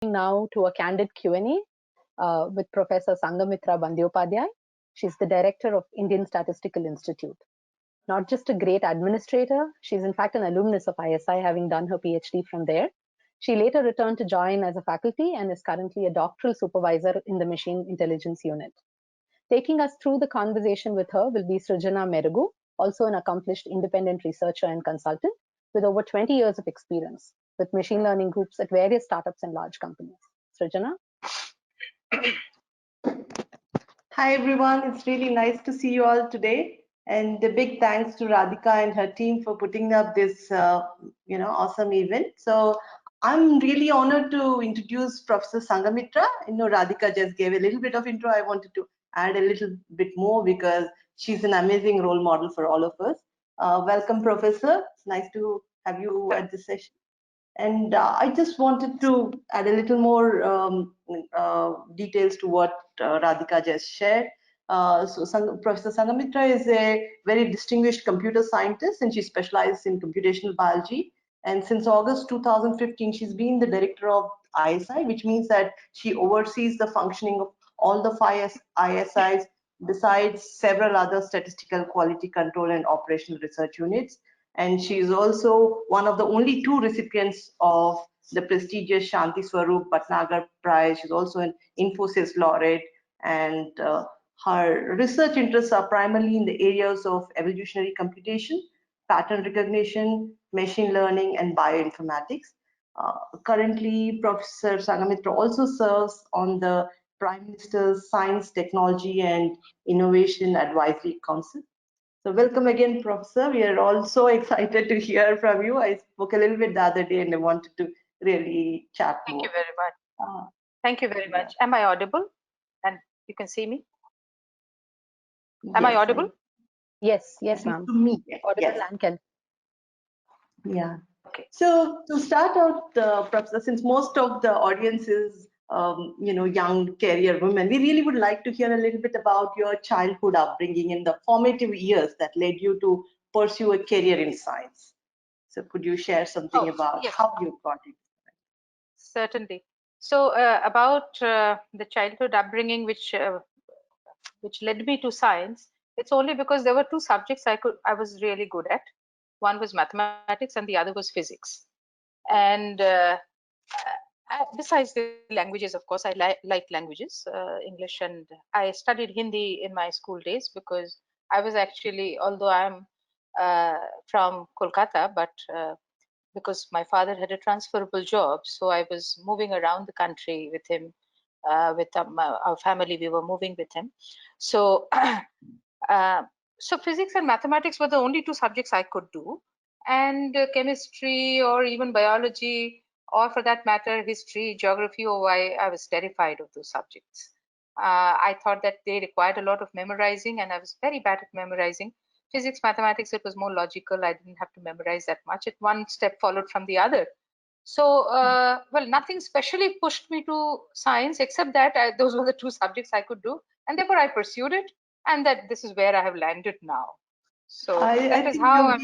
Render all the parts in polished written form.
Now to a candid Q&A with Professor Sanghamitra. She's the director of Indian Statistical Institute. Not just a great administrator, she's in fact an alumnus of ISI, having done her PhD from there. She later returned to join as a faculty and is currently a doctoral supervisor in the Machine Intelligence Unit. Taking us through the conversation with her will be Srujana Merugu, also an accomplished independent researcher and consultant with over 20 years of experience with machine learning groups at various startups and large companies. Srujana? Hi everyone, it's really nice to see you all today, and a big thanks to Radhika and her team for putting up this awesome event. So I'm really honored to introduce Professor Sanghamitra. Radhika just gave a little bit of intro. I wanted to add a little bit more because she's an amazing role model for all of us. Welcome, Professor. It's nice to have you at this session. And I just wanted to add a little more details to what Radhika just shared. Professor Sanghamitra is a very distinguished computer scientist, and she specializes in computational biology. And since August 2015, she's been the director of ISI, which means that she oversees the functioning of all the 5 ISIs, besides several other statistical quality control and operational research units. And she is also one of the only 2 recipients of the prestigious Shanti Swarup Bhatnagar Prize. She's also an Infosys laureate, and her research interests are primarily in the areas of evolutionary computation, pattern recognition, machine learning, and bioinformatics. Currently, Professor Sanghamitra also serves on the Prime Minister's Science, Technology, and Innovation Advisory Council. So welcome again, Professor. We are all so excited to hear from you. I spoke a little bit the other day and I wanted to really chat more. Thank you very much. Thank you very much. Am I audible? And you can see me? Am I audible? Yes, ma'am. To me, audible yes. and can. Yeah. Okay. So to start out, Professor, since most of the audience is young career women, we really would like to hear a little bit about your childhood upbringing and the formative years that led you to pursue a career in science. So could you share something about how you got it? Certainly. So about the childhood upbringing, which led me to science, it's only because there were 2 subjects I was really good at. One was mathematics and the other was physics. And besides the languages, of course, I like languages, English, and I studied Hindi in my school days because I was actually, although I'm from Kolkata, but because my father had a transferable job, so I was moving around the country with him, with our family. We were moving with him. So, so physics and mathematics were the only 2 subjects I could do, and chemistry or even biology, or for that matter, history, geography, I was terrified of those subjects. I thought that they required a lot of memorizing, and I was very bad at memorizing. Physics, mathematics, it was more logical. I didn't have to memorize that much. It one step followed from the other. So, well, nothing specially pushed me to science, except that those were the 2 subjects I could do, and therefore I pursued it, and that this is where I have landed now. So that is how I'm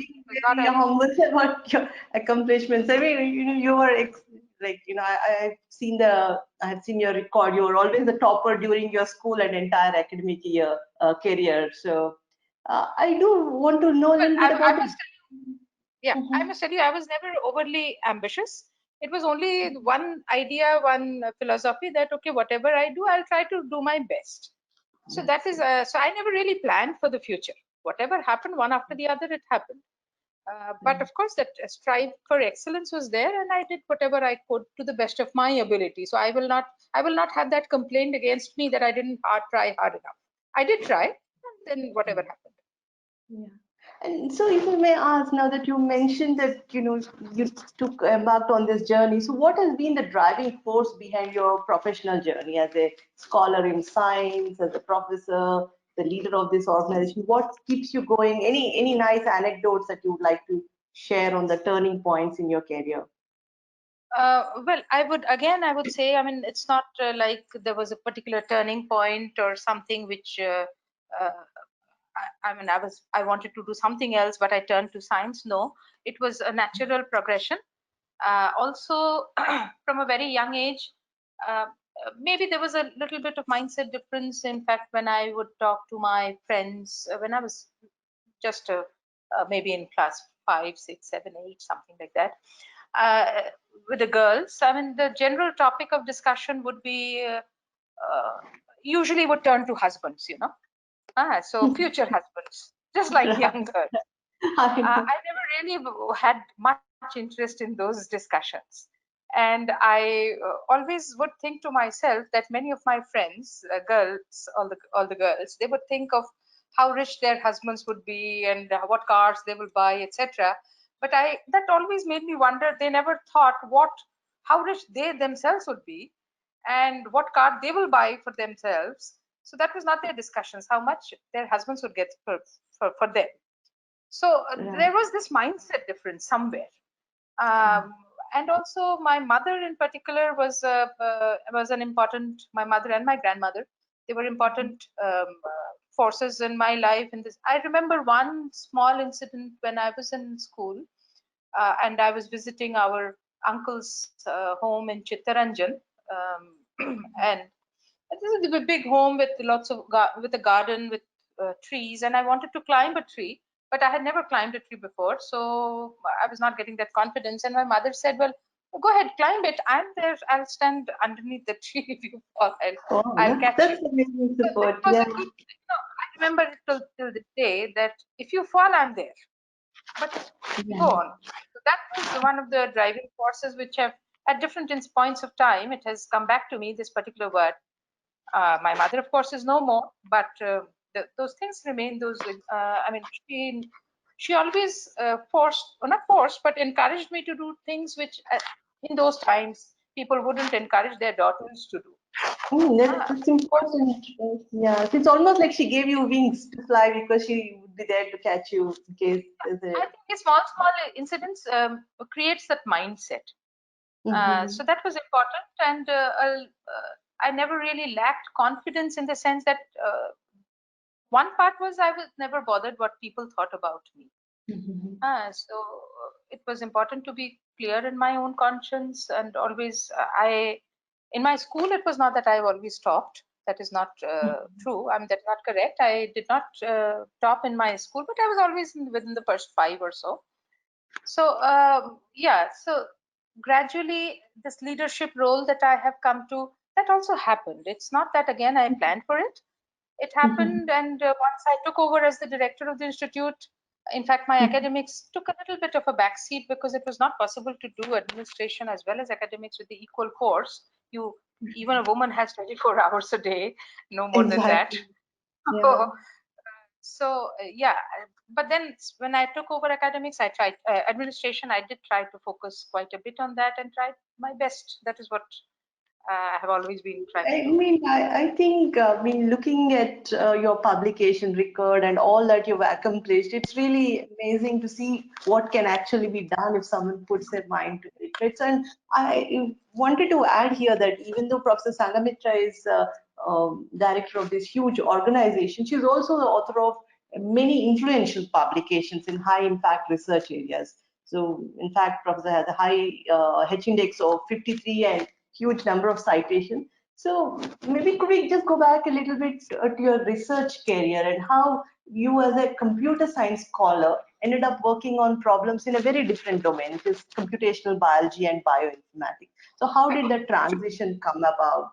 very humble about your accomplishments. I mean, you were I have seen your record. You were always the topper during your school and entire academic year career. So I do want to know a little bit about. I must tell you, I was never overly ambitious. It was only one idea, one philosophy that okay, whatever I do, I'll try to do my best. So that is so I never really planned for the future. Whatever happened, one after the other, it happened. But of course, that strive for excellence was there, and I did whatever I could to the best of my ability. So I will not have that complaint against me that I didn't try hard enough. I did try, and then whatever happened. Yeah. And so, if I may ask, now that you mentioned that you embarked on this journey, so what has been the driving force behind your professional journey as a scholar in science, as a professor, the leader of this organization? What keeps you going? Any nice anecdotes that you would like to share on the turning points in your career? Well, I would say, I mean, it's not like there was a particular turning point or something which I wanted to do something else, but I turned to science. No, it was a natural progression. Also, from a very young age, maybe there was a little bit of mindset difference. In fact, when I would talk to my friends when I was just maybe in class 5, 6, 7, 8, something like that, with the girls, I mean, the general topic of discussion would be usually would turn to husbands, so future husbands, just like young girls. I never really had much interest in those discussions. And I always would think to myself that many of my friends, girls, all the girls, they would think of how rich their husbands would be and what cars they will buy, etc. But that always made me wonder. They never thought how rich they themselves would be, and what car they will buy for themselves. So that was not their discussions. How much their husbands would get for them. So there was this mindset difference somewhere. And also my mother in particular was an important, my mother and my grandmother, they were important forces in my life. In this, I remember one small incident when I was in school, and I was visiting our uncle's home in Chittaranjan, and this is a big home with lots of with a garden with trees, and I wanted to climb a tree, but I had never climbed a tree before, so I was not getting that confidence. And my mother said, "Well, go ahead, climb it. I'm there. I'll stand underneath the tree. If you fall, I'll catch you." That's amazing So that support. was Yeah. a good, I remember it till this day that if you fall, I'm there. But go on. So that was one of the driving forces which have, at different points of time, it has come back to me, this particular word. My mother, of course, is no more, but those things remain. I mean, she always not forced, but encouraged me to do things which, in those times, people wouldn't encourage their daughters to do. That's important. Yeah, so it's almost like she gave you wings to fly because she would be there to catch you in case there's a. I think small incidents creates that mindset. So that was important, and I never really lacked confidence in the sense that one part was I was never bothered what people thought about me. So it was important to be clear in my own conscience, and always in my school, it was not that I've always topped. That is not true. I mean, that's not correct. I did not top in my school, but I was always within the first 5 or so. So yeah, so gradually this leadership role that I have come to, that also happened. It's not that again I planned for it. It happened, and once I took over as the director of the institute, in fact, my academics took a little bit of a backseat because it was not possible to do administration as well as academics with the equal force. Even a woman has 24 hours a day, no more than that. Yeah. So yeah, but then when I took over academics, I tried administration. I did try to focus quite a bit on that and tried my best. That is what I have always been trying to I do. mean, I think, looking at your publication record and all that you've accomplished, it's really amazing to see what can actually be done if someone puts their mind to it. Right? And I wanted to add here that even though Professor Sanghamitra is director of this huge organization, she's also the author of many influential publications in high impact research areas. So, in fact, Professor has a high H index of 53 and huge number of citations. So maybe could we just go back a little bit to your research career and how you as a computer science scholar ended up working on problems in a very different domain, which is computational biology and bioinformatics. So how did that transition come about?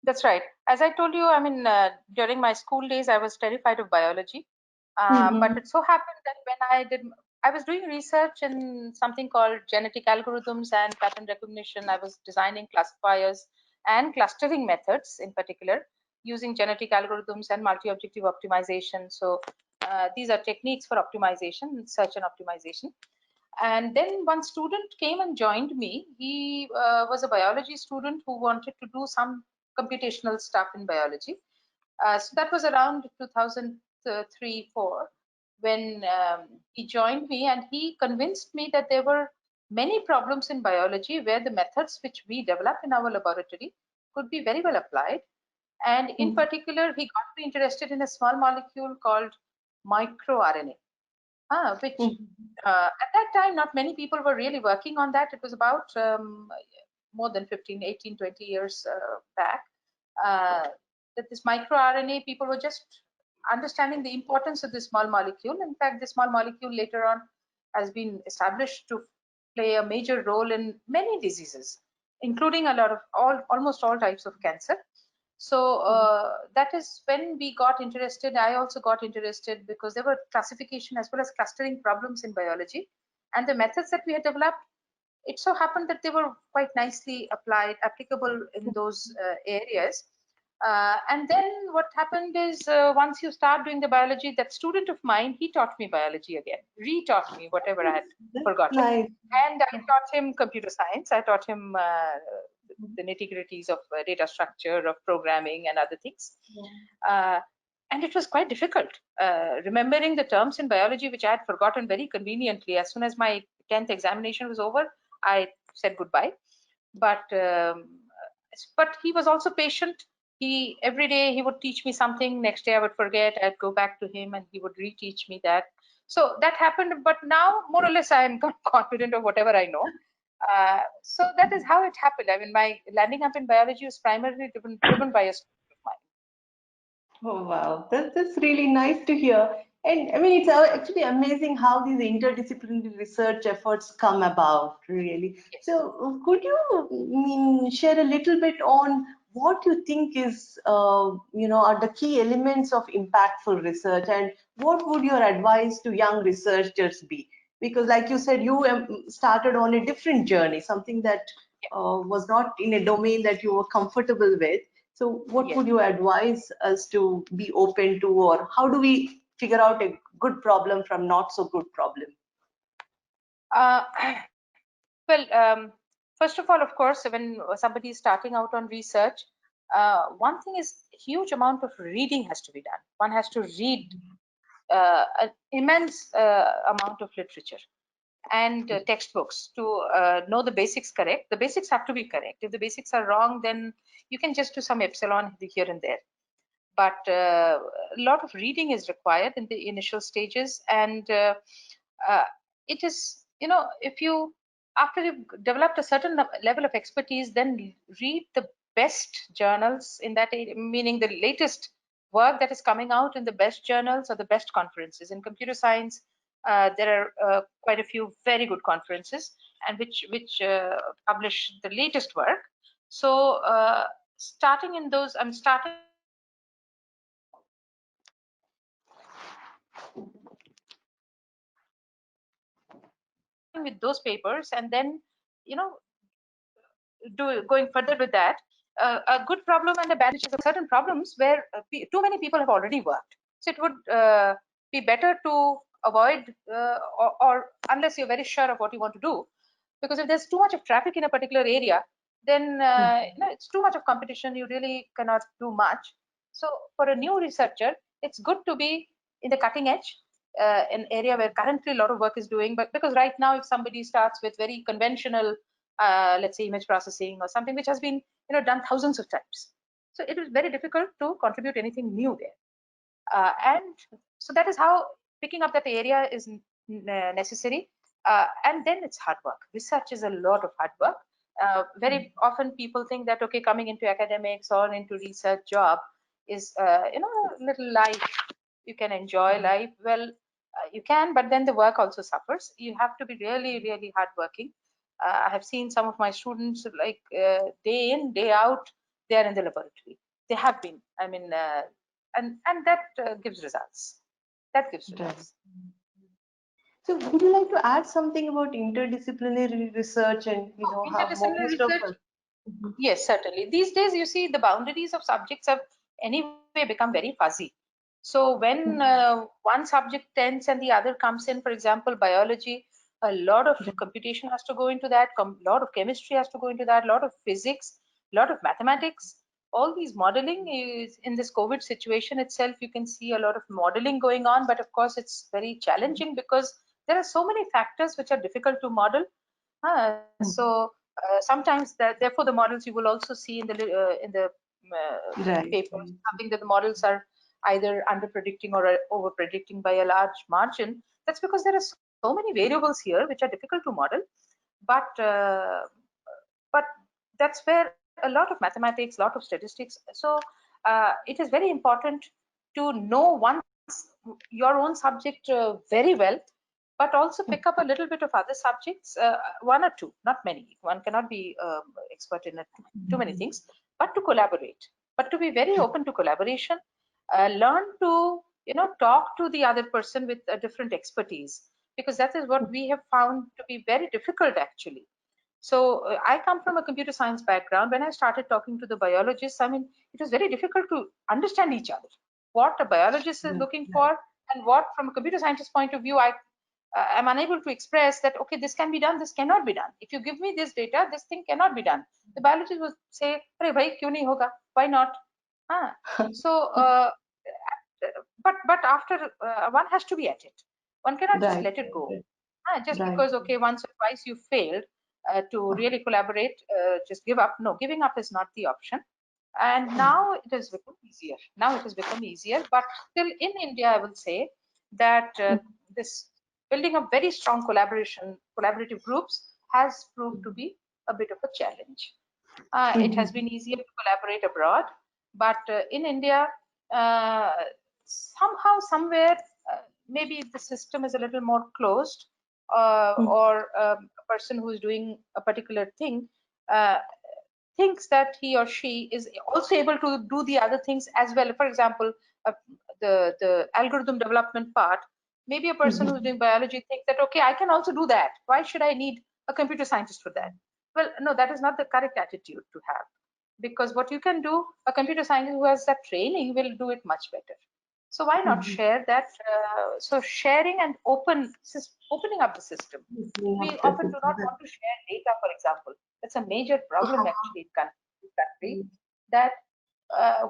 That's right. As I told you, I mean, during my school days, I was terrified of biology. But it so happened that when I was doing research in something called genetic algorithms and pattern recognition. I was designing classifiers and clustering methods in particular using genetic algorithms and multi-objective optimization. So these are techniques for optimization, search and optimization. And then one student came and joined me. He was a biology student who wanted to do some computational stuff in biology. So that was around 2003-4 when he joined me, and he convinced me that there were many problems in biology where the methods which we develop in our laboratory could be very well applied. And in particular, he got me interested in a small molecule called microRNA, which at that time, not many people were really working on that. It was about more than 15, 18, 20 years back, that this microRNA, people were just understanding the importance of this small molecule. In fact, the small molecule later on has been established to play a major role in many diseases, including a lot of almost all types of cancer. So that is when we got interested. I also got interested because there were classification as well as clustering problems in biology, and the methods that we had developed, it so happened that they were quite nicely applicable in those areas. And then what happened is once you start doing the biology, that student of mine, he taught me biology again, re-taught me whatever I had forgotten. Nice. And I taught him computer science. I taught him the nitty-gritties of data structure, of programming and other things. And it was quite difficult remembering the terms in biology which I had forgotten very conveniently. As soon as my 10th examination was over, I said goodbye. But he was also patient. Every day he would teach me something. Next day I would forget. I'd go back to him and he would reteach me that. So that happened. But now more or less I am confident of whatever I know. So that is how it happened. I mean, my landing up in biology was primarily driven by a student of mine. Oh, wow. That's really nice to hear. And I mean, it's actually amazing how these interdisciplinary research efforts come about, really. Yes. So, could you share a little bit on what you think is, are the key elements of impactful research, and what would your advice to young researchers be? Because, like you said, you started on a different journey, something that was not in a domain that you were comfortable with. So what would you advise us to be open to, or how do we figure out a good problem from not so good problem? Well, first of all, of course, when somebody is starting out on research, one thing is huge amount of reading has to be done. One has to read an immense amount of literature and textbooks to know the basics correct. The basics have to be correct. If the basics are wrong, then you can just do some epsilon here and there. But a lot of reading is required in the initial stages, and it is, if you, after you've developed a certain level of expertise, then read the best journals in that area, meaning the latest work that is coming out in the best journals or the best conferences. In computer science, there are quite a few very good conferences and which publish the latest work. So starting in those, I'm starting with those papers, and then going further with that, a good problem and a bad, which is certain problems where too many people have already worked. So it would be better to avoid or unless you're very sure of what you want to do, because if there's too much of traffic in a particular area, then it's too much of competition. You really cannot do much. So for a new researcher, it's good to be in the cutting edge, an area where currently a lot of work is doing. But because right now, if somebody starts with very conventional, let's say image processing or something which has been done thousands of times, so it is very difficult to contribute anything new there. And so that is how picking up that area is necessary. And then it's hard work. Research is a lot of hard work. Very often people think that, okay, coming into academics or into research job is, little life. You can enjoy life. Well, you can, but then the work also suffers. You have to be really, really hardworking. I have seen some of my students, like day in, day out, they are in the laboratory. They have been. I mean, and that gives results. That gives results. So would you like to add something about interdisciplinary research and how Interdisciplinary most of research? us? Yes, certainly. These days, you see, the boundaries of subjects have anyway become very fuzzy. So when one subject ends and the other comes in, for example, biology, a lot of computation has to go into that, a lot of chemistry has to go into that, a lot of physics, a lot of mathematics. All these modeling is in this COVID situation itself, you can see a lot of modeling going on, but of course it's very challenging because there are so many factors which are difficult to model. So sometimes therefore the models you will also see in the papers, something that the models are either under predicting or over predicting by a large margin. That's because there are so many variables here which are difficult to model. But that's where a lot of mathematics, a lot of statistics. So it is very important to know your own subject very well, but also pick up a little bit of other subjects, one or two, not many. One cannot be expert in too many things, but to collaborate, but to be very open to collaboration, learn to talk to the other person with a different expertise, because that is what we have found to be very difficult actually. So I come from a computer science background. When I started talking to the biologists, I mean, it was very difficult to understand each other. What a biologist is looking for, and what, from a computer scientist point of view, I am unable to express that, okay, this can be done, this cannot be done. If you give me this data, this thing cannot be done. The biologist will say, "Arey bhai, kyun nahi hoga? Why not?" So, but after one has to be at it. One cannot just let it go. Just because, okay, once or twice you failed to really collaborate, just give up. No, giving up is not the option. And now it has become easier. Now it has become easier, but still in India, I will say that this building up very strong collaborative groups has proved to be a bit of a challenge. It has been easier to collaborate abroad, but in India, uh, somehow, somewhere, maybe the system is a little more closed, or a person who is doing a particular thing uh, thinks that he or she is also able to do the other things as well. For example, the algorithm development part, maybe a person who's doing biology thinks that, okay, I can also do that. Why should I need a computer scientist for that? Well, no, that is not the correct attitude to have, because what you can do, a computer scientist who has that training will do it much better. So why not share that? So sharing and opening up the system. We often do not want to share data, for example. That's a major problem actually in this country, that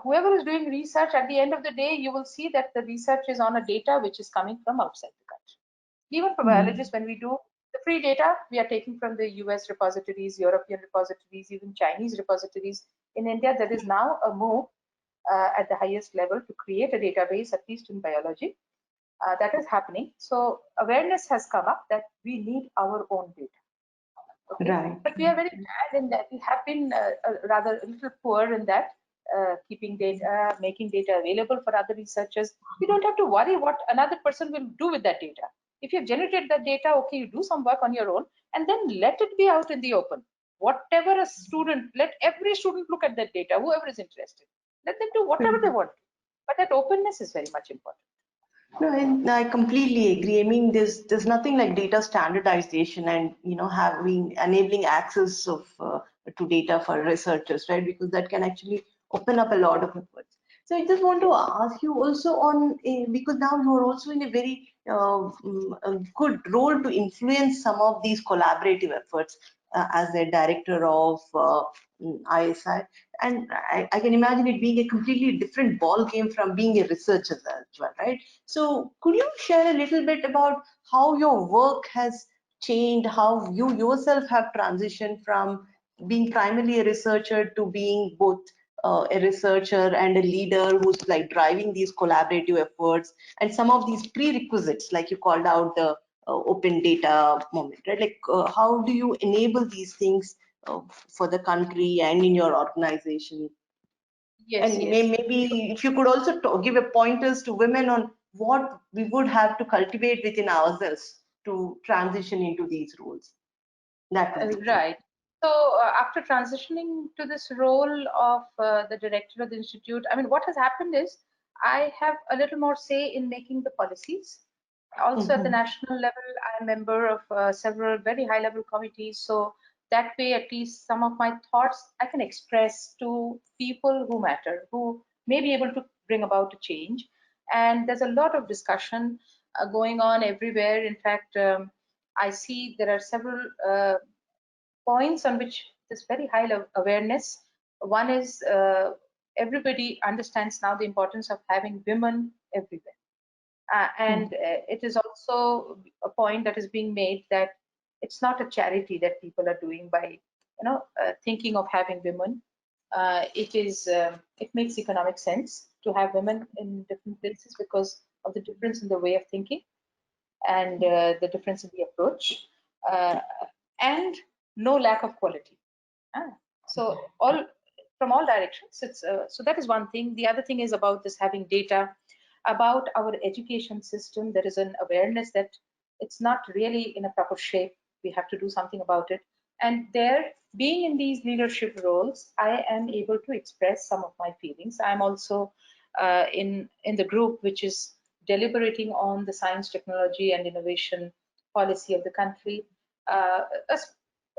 whoever is doing research, at the end of the day, you will see that the research is on a data which is coming from outside the country. Even for biologists, when we do the free data, we are taking from the US repositories, European repositories, even Chinese repositories. In India, there is now a move at the highest level to create a database, at least in biology. That is happening. So awareness has come up that we need our own data. Okay, but we are very bad in that. We have been rather a little poor in that, keeping data, making data available for other researchers. You don't have to worry what another person will do with that data. If you've generated that data, okay, you do some work on your own, and then let it be out in the open. Whatever a student, let every student look at that data, whoever is interested. Let them do whatever they want. But that openness is very much important. No, and I completely agree. I mean, there's nothing like data standardization and having enabling access of to data for researchers, right? Because that can actually open up a lot of efforts. So I just want to ask you also on because now you are also in a very a good role to influence some of these collaborative efforts as a director of ISI, and I can imagine it being a completely different ball game from being a researcher as well, right? So could you share a little bit about how your work has changed, how you yourself have transitioned from being primarily a researcher to being both a researcher and a leader who's like driving these collaborative efforts, and some of these prerequisites, like you called out the open data moment, right? Like how do you enable these things for the country and in your organization? Yes, And yes. maybe if you could also give a pointers to women on what we would have to cultivate within ourselves to transition into these roles, that would be great. Right. So after transitioning to this role of the director of the institute, I mean, what has happened is I have a little more say in making the policies. Also at the national level, I'm a member of several very high level committees. So that way, at least some of my thoughts I can express to people who matter, who may be able to bring about a change. And there's a lot of discussion going on everywhere. In fact, I see there are several points on which there's very high level awareness. One is everybody understands now the importance of having women everywhere. And it is also a point that is being made that it's not a charity that people are doing by, thinking of having women. It makes economic sense to have women in different places because of the difference in the way of thinking and the difference in the approach, and no lack of quality. So from all directions, it's so that is one thing. The other thing is about this having data about our education system. There is an awareness that it's not really in a proper shape. We have to do something about it. And there, being in these leadership roles, I am able to express some of my feelings. I'm also in the group which is deliberating on the science, technology, and innovation policy of the country.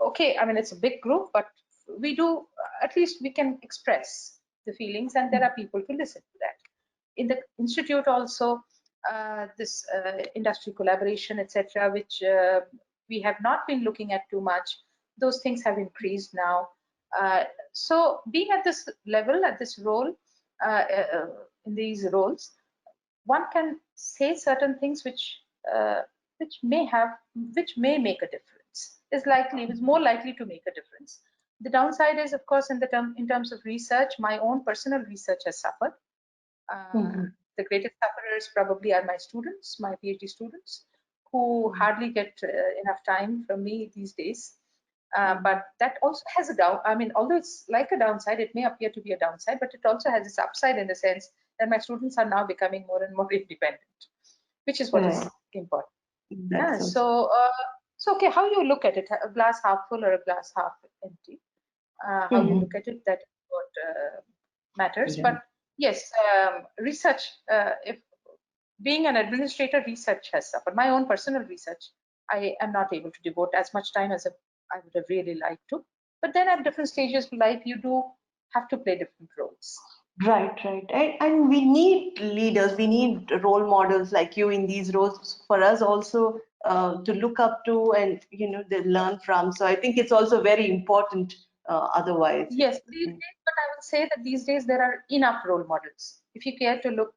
Okay, I mean, it's a big group, but we do, at least we can express the feelings, and there are people to listen to that. In the institute also, this industry collaboration, etc., which we have not been looking at too much, those things have increased now. So being at this level, at this role, in these roles, one can say certain things which may make a difference. Is more likely to make a difference. The downside is, of course, in terms of research, my own personal research has suffered. The greatest sufferers probably are my students, my PhD students, who hardly get enough time from me these days. But that also has a although it's like a downside, it may appear to be a downside, but it also has its upside in the sense that my students are now becoming more and more independent, which is what is important. So okay, how you look at it, a glass half full or a glass half empty, how you look at it, that is what matters. But yes, research, if being an administrator, research has suffered. My own personal research, I am not able to devote as much time as I would have really liked to. But then at different stages of life, you do have to play different roles. Right. And we need leaders, we need role models like you in these roles for us also to look up to and, they learn from. So I think it's also very important otherwise. Yes, these days, but I will say that these days there are enough role models. If you care to look,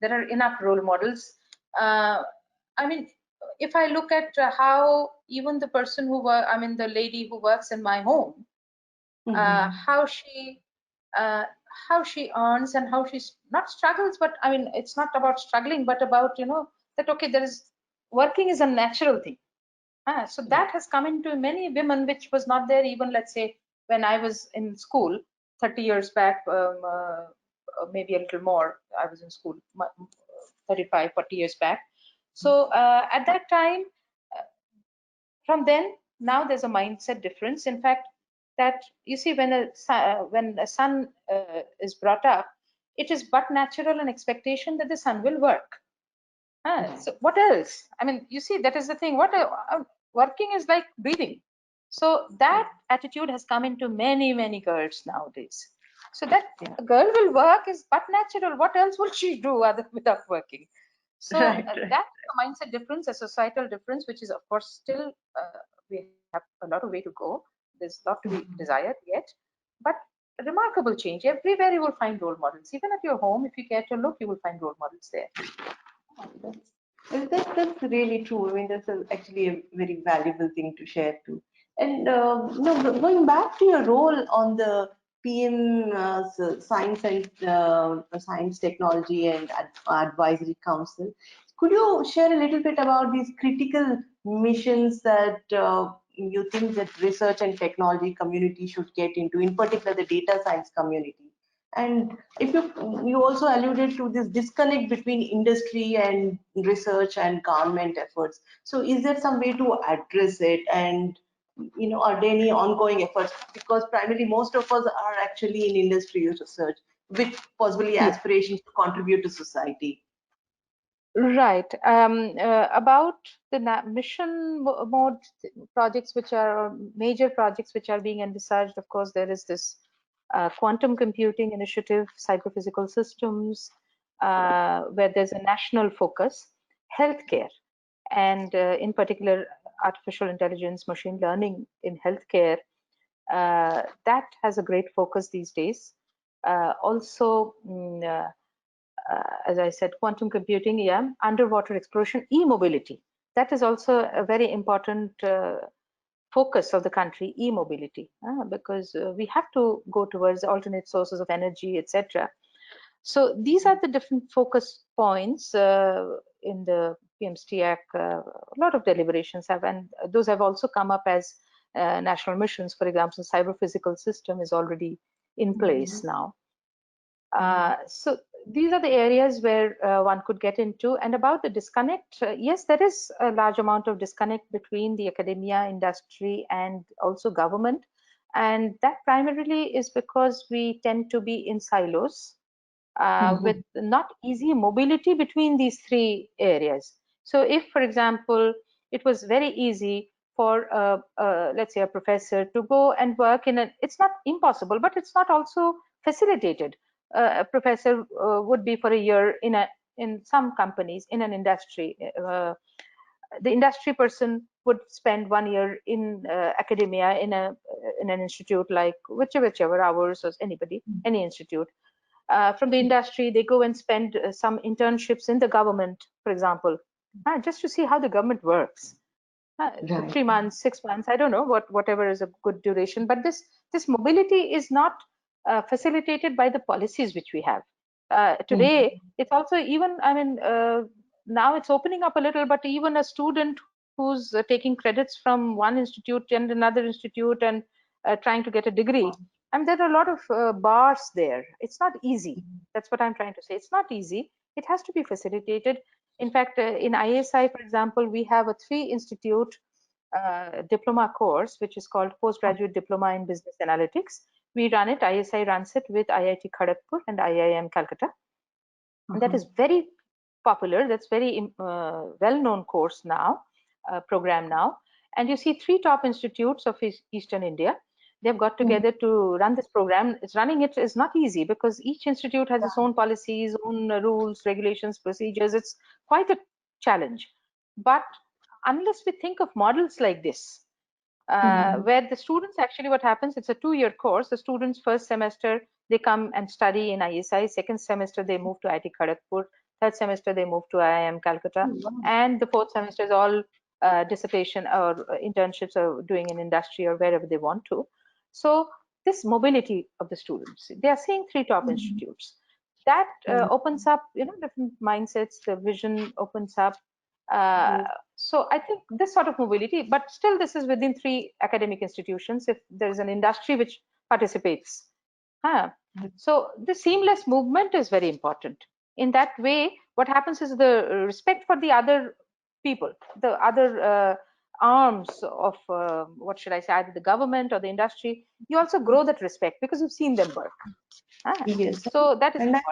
there are enough role models. I mean, if I look at how even the person the lady who works in my home, how she earns and how she's not struggles, but I mean, it's not about struggling, but about, that, okay, working is a natural thing. So that has come into many women, which was not there even, let's say, when I was in school 30 years back, maybe a little more. I was in school 35, 40 years back. So at that time, from then, now there's a mindset difference. In fact, that you see, when a son is brought up, it is but natural an expectation that the son will work. So what else? I mean, you see, that is the thing. Working is like breathing. So that attitude has come into many, many girls nowadays. So that a girl will work is but natural. What else will she do without working? So that's a mindset difference, a societal difference, which is, of course, still we have a lot of way to go. There's a lot to be desired yet, but a remarkable change. Everywhere you will find role models. Even at your home, if you care to look, you will find role models there. That's really true. I mean, that's actually a very valuable thing to share too. And going back to your role on the PM Science and Science Technology and Advisory Council, could you share a little bit about these critical missions that you think that research and technology community should get into, in particular the data science community? And if you also alluded to this disconnect between industry and research and government efforts. So is there some way to address it? And are there any ongoing efforts? Because primarily most of us are actually in industry research with possibly aspirations to contribute to society. Right. About the mission mode projects, which are major projects which are being envisaged, of course, there is this quantum computing initiative, cyber-physical systems, where there's a national focus, healthcare, and in particular, artificial intelligence, machine learning in healthcare. That has a great focus these days. Also, as I said, quantum computing, underwater exploration, e-mobility. That is also a very important focus of the country, e-mobility, because we have to go towards alternate sources of energy, etc. So these are the different focus points in the PMSTAC. A lot of deliberations have, and those have also come up as national missions, for example, cyber physical system is already in place now. So these are the areas where one could get into. And about the disconnect, yes, there is a large amount of disconnect between the academia, industry, and also government. And that primarily is because we tend to be in silos with not easy mobility between these three areas. So if, for example, it was very easy for, let's say, a professor to go and work in it's not impossible, but it's not also facilitated. A professor would be for a year in some companies in an industry. The industry person would spend 1 year in academia in an institute, like whichever hours, or any institute. From the industry, they go and spend some internships in the government, for example, just to see how the government works. 3 months, 6 months, I don't know, whatever is a good duration. But this mobility is not facilitated by the policies which we have. Today, it's also even, I mean, now it's opening up a little, but even a student who's taking credits from one institute and another institute and trying to get a degree, I mean, there are a lot of bars there. It's not easy. That's what I'm trying to say. It's not easy. It has to be facilitated. In fact, in ISI, for example, we have a 3-institute diploma course, which is called Postgraduate Diploma in Business Analytics. We run it, ISI runs it with IIT Kharagpur and IIM Calcutta. And that is very popular. That's very well-known course now, program now. And you see 3 top institutes of Eastern India. They've got together to run this program. Running it is not easy because each institute has its own policies, own rules, regulations, procedures. It's quite a challenge. But unless we think of models like this, where the students actually, what happens, it's a 2-year course. The students first semester, they come and study in ISI. Second semester, they move to IIT Kharagpur. Third semester, they move to IIM Calcutta. And the fourth semester is all dissipation or internships or doing in industry or wherever they want to. So this mobility of the students, they are seeing 3 top institutes. That opens up, different mindsets. The vision opens up. So I think this sort of mobility, but still this is within 3 academic institutions. If there is an industry which participates, so the seamless movement is very important. In that way, what happens is the respect for the other people, the other arms of what should I say, either the government or the industry. You also grow that respect because you've seen them work. Yes. So that is important.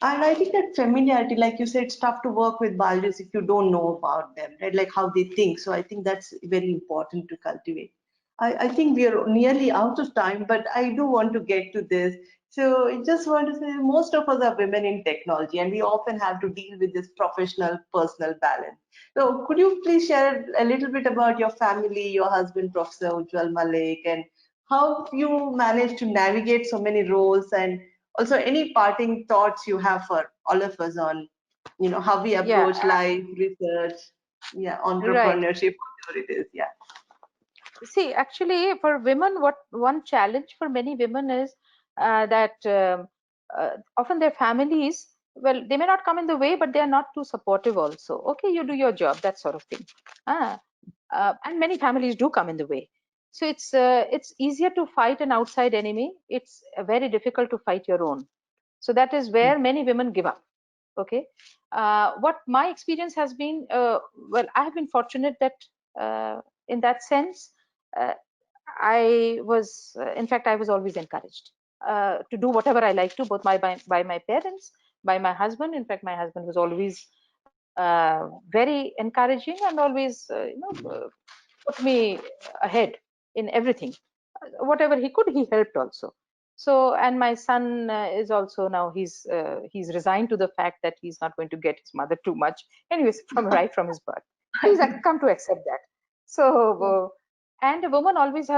And I think that familiarity, like you said, it's tough to work with biologists if you don't know about them, right? Like how they think. So I think that's very important to cultivate. I think we are nearly out of time, but I do want to get to this. So I just want to say most of us are women in technology, and we often have to deal with this professional personal balance. So could you please share a little bit about your family, your husband, Professor Ujjwal Malik, and how you managed to navigate so many roles, and also any parting thoughts you have for all of us on, how we approach life, research, entrepreneurship, whatever it is. See, actually, for women, one challenge for many women is that often their families, well, they may not come in the way, but they are not too supportive also. Okay, you do your job, that sort of thing. And many families do come in the way. So it's easier to fight an outside enemy. It's very difficult to fight your own. So that is where many women give up. Okay. What my experience has been, well, I have been fortunate that in that sense, I was, in fact, I was always encouraged to do whatever I like to, both by my parents, by my husband. In fact, my husband was always very encouraging and always, put me ahead in everything. Whatever he could, he helped also. So, and my son is also now he's resigned to the fact that he's not going to get his mother too much. Anyways, right from his birth, he's come to accept that. So, and a woman always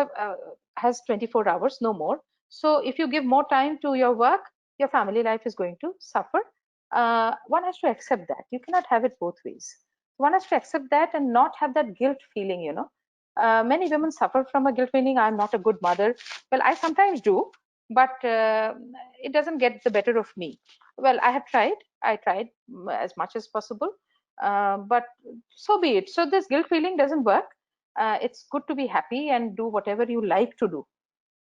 has 24 hours, no more. So, if you give more time to your work, your family life is going to suffer. One has to accept that. You cannot have it both ways. One has to accept that and not have that guilt feeling. Many women suffer from a guilt feeling. I'm not a good mother. Well, I sometimes do, but it doesn't get the better of me. Well, I tried as much as possible, but so be it. So this guilt feeling doesn't work. it's good to be happy and do whatever you like to do.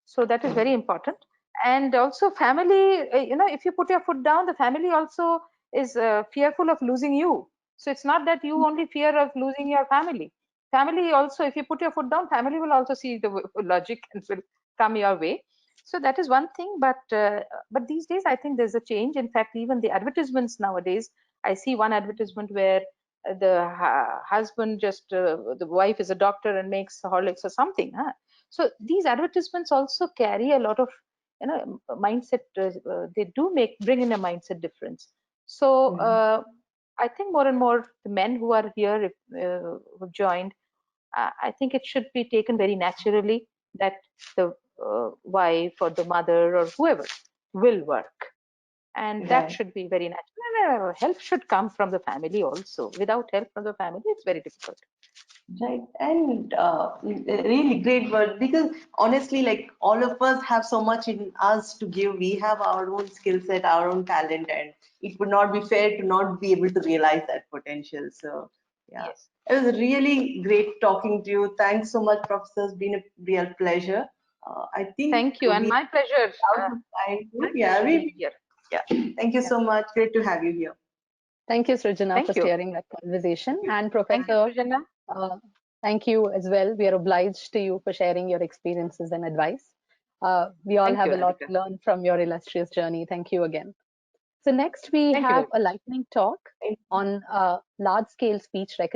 So that is very important. And also family, if you put your foot down, the family also is fearful of losing you. So it's not that you only fear of losing your family. Family also, if you put your foot down, family will also see the logic and will come your way. So that is one thing. But these days, I think there's a change. In fact, even the advertisements nowadays, I see one advertisement where the husband the wife is a doctor and makes Horlicks or something. Huh? So these advertisements also carry a lot of mindset. They do bring in a mindset difference. So I think more and more the men who are here who've joined, I think it should be taken very naturally that the wife or the mother or whoever will work, and that should be very natural. Help should come from the family also. Without help from the family, it's very difficult. Right, and really great word, because honestly, like all of us have so much in us to give. We have our own skill set, our own talent, and it would not be fair to not be able to realize that potential. So, yeah, Yes. it was really great talking to you. Thanks so much, Professor. It's been a real pleasure. I think Thank you, and we my pleasure. out of time. My Yeah, pleasure being here. yeah. Thank you Yeah. so much. Great to have you here. Thank you, Srujana, for Thank you. steering that conversation. And Thank you, Professor, Srujana. thank you as well. We are obliged to you for sharing your experiences and advice. We all Thank have you, a lot Radhika. to learn from your illustrious journey. Thank you again. So next we Thank you have very a much. lightning talk on large-scale speech recognition